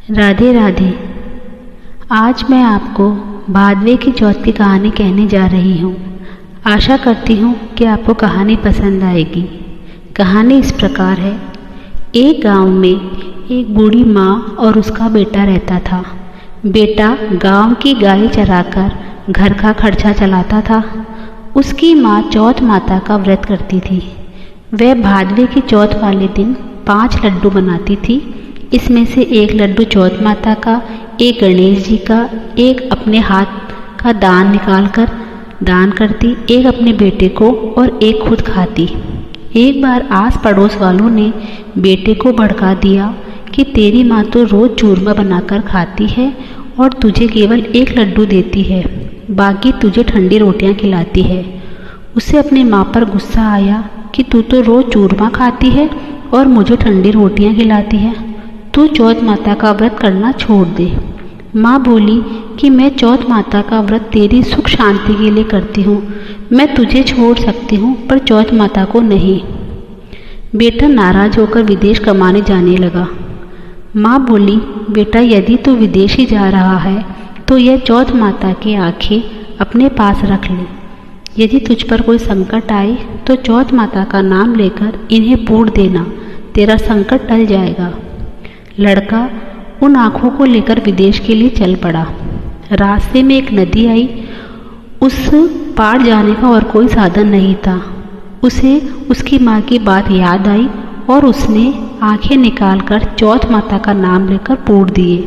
राधे राधे। आज मैं आपको भादवे की चौथ की कहानी कहने जा रही हूँ। आशा करती हूँ कि आपको कहानी पसंद आएगी। कहानी इस प्रकार है। एक गांव में एक बूढ़ी माँ और उसका बेटा रहता था। बेटा गांव की गाय चराकर घर का खर्चा चलाता था। उसकी माँ चौथ माता का व्रत करती थी। वह भादवे की चौथ वाले दिन 5 लड्डू बनाती थी। इसमें से एक लड्डू चौथ माता का, एक गणेश जी का, एक अपने हाथ का दान निकालकर दान करती, एक अपने बेटे को और एक खुद खाती। एक बार आस पड़ोस वालों ने बेटे को भड़का दिया कि तेरी माँ तो रोज़ चूरमा बनाकर खाती है और तुझे केवल एक लड्डू देती है, बाकी तुझे ठंडी रोटियां खिलाती है। उसे अपनी माँ पर गुस्सा आया कि तू तो रोज़ चूरमा खाती है और मुझे ठंडी रोटियां खिलाती है, तू चौथ माता का व्रत करना छोड़ दे। माँ बोली कि मैं चौथ माता का व्रत तेरी सुख शांति के लिए करती हूँ, मैं तुझे छोड़ सकती हूँ पर चौथ माता को नहीं। बेटा नाराज होकर विदेश कमाने जाने लगा। माँ बोली, बेटा यदि तू विदेश ही जा रहा है तो यह चौथ माता की आंखें अपने पास रख ले। यदि तुझ पर कोई संकट आए तो चौथ माता का नाम लेकर इन्हें पूर्ण देना, तेरा संकट टल जाएगा। लड़का उन आँखों को लेकर विदेश के लिए चल पड़ा। रास्ते में एक नदी आई। उस पार जाने का और कोई साधन नहीं था। उसे उसकी माँ की बात याद आई और उसने आंखें निकालकर चौथ माता का नाम लेकर पूर दिए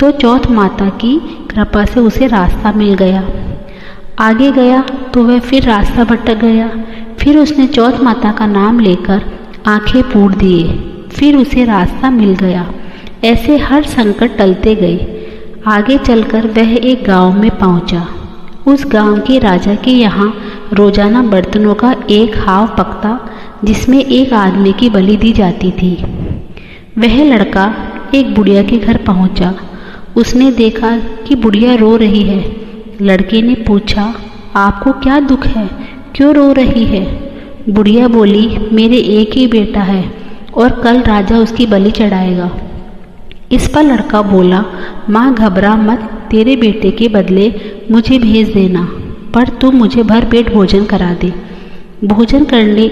तो चौथ माता की कृपा से उसे रास्ता मिल गया। आगे गया तो वह फिर रास्ता भटक गया। फिर उसने चौथ माता का नाम लेकर आंखें पूर दिए, फिर उसे रास्ता मिल गया। ऐसे हर संकट टलते गए। आगे चलकर वह एक गांव में पहुंचा। उस गांव के राजा के यहाँ रोजाना बर्तनों का एक हाव पकता जिसमें एक आदमी की बलि दी जाती थी। वह लड़का एक बुढ़िया के घर पहुंचा। उसने देखा कि बुढ़िया रो रही है। लड़के ने पूछा, आपको क्या दुख है, क्यों रो रही है? बुढ़िया बोली, मेरे एक ही बेटा है और कल राजा उसकी बलि चढ़ाएगा। इस पर लड़का बोला, माँ घबरा मत, तेरे बेटे के बदले मुझे भेज देना, पर तू मुझे भर पेट भोजन करा दे। भोजन करने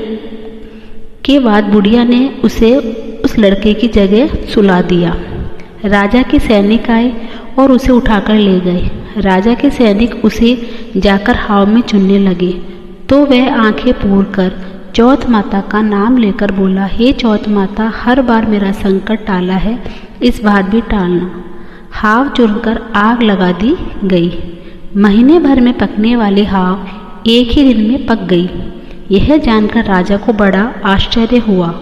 के बाद बुढ़िया ने उसे उस लड़के की जगह सुला दिया। राजा के सैनिक आए और उसे उठाकर ले गए। राजा के सैनिक उसे जाकर हाव में चुनने लगे तो वह आंखें पूरकर चौथ माता का नाम लेकर बोला, हे चौथ माता, हर बार मेरा संकट टाला है, इस बार भी टालना। हाव चुनकर आग लगा दी गई। महीने भर में पकने वाली हाव एक ही दिन में पक गई। यह जानकर राजा को बड़ा आश्चर्य हुआ।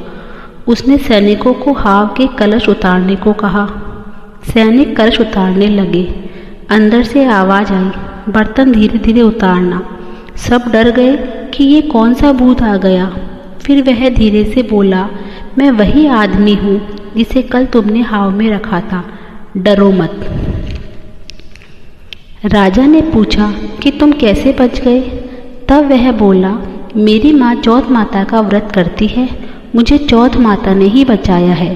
उसने सैनिकों को हाव के कलश उतारने को कहा। सैनिक कलश उतारने लगे। अंदर से आवाज आई, बर्तन धीरे धीरे उतारना। सब डर गए कि ये कौन सा भूत आ गया। फिर वह धीरे से बोला, मैं वही आदमी हूँ जिसे कल तुमने हाव में रखा था, डरो मत। राजा ने पूछा कि तुम कैसे बच गए? तब वह बोला, मेरी माँ चौथ माता का व्रत करती है, मुझे चौथ माता ने ही बचाया है।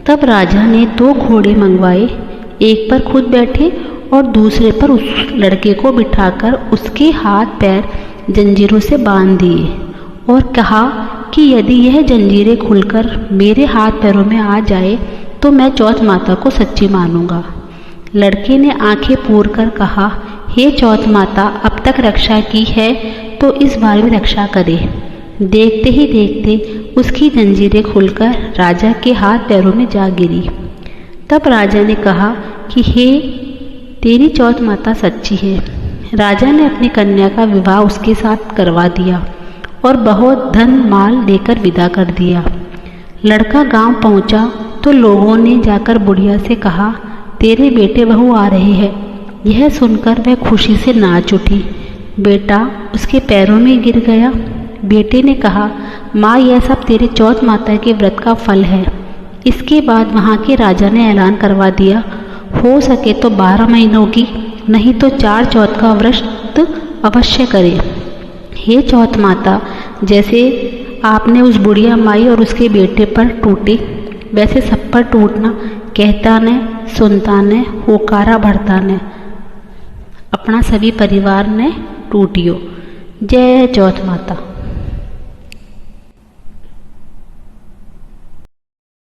तब राजा ने 2 घोड़े मंगवाए, एक पर खुद बैठे और दूसरे पर उस लड़के को बिठाकर उसके हाथ पैर जंजीरों से बांध दिए और कहा कि यदि यह जंजीरें खुलकर मेरे हाथ पैरों में आ जाए तो मैं चौथ माता को सच्ची मानूंगा। लड़के ने आंखें पूर कर कहा, हे चौथ माता, अब तक रक्षा की है तो इस बार भी रक्षा करे। देखते ही देखते उसकी जंजीरें खुलकर राजा के हाथ पैरों में जा गिरी। तब राजा ने कहा कि हे तेरी चौथ माता सच्ची है। राजा ने अपनी कन्या का विवाह उसके साथ करवा दिया और बहुत धन माल देकर विदा कर दिया। लड़का गांव पहुंचा तो लोगों ने जाकर बुढ़िया से कहा, तेरे बेटे बहू आ रहे हैं। यह सुनकर वह खुशी से नाच उठी। बेटा उसके पैरों में गिर गया। बेटे ने कहा, माँ यह सब तेरे चौथ माता के व्रत का फल है। इसके बाद वहाँ के राजा ने ऐलान करवा दिया, हो सके तो 12 महीनों की, नहीं तो 4 चौथ का व्रत अवश्य करें। हे चौथ माता, जैसे आपने उस बुढ़िया माई और उसके बेटे पर टूटे वैसे सब पर टूटना, कहता ने सुनता ने होकारा भरता ने अपना सभी परिवार ने टूटियो। जय चौथ माता।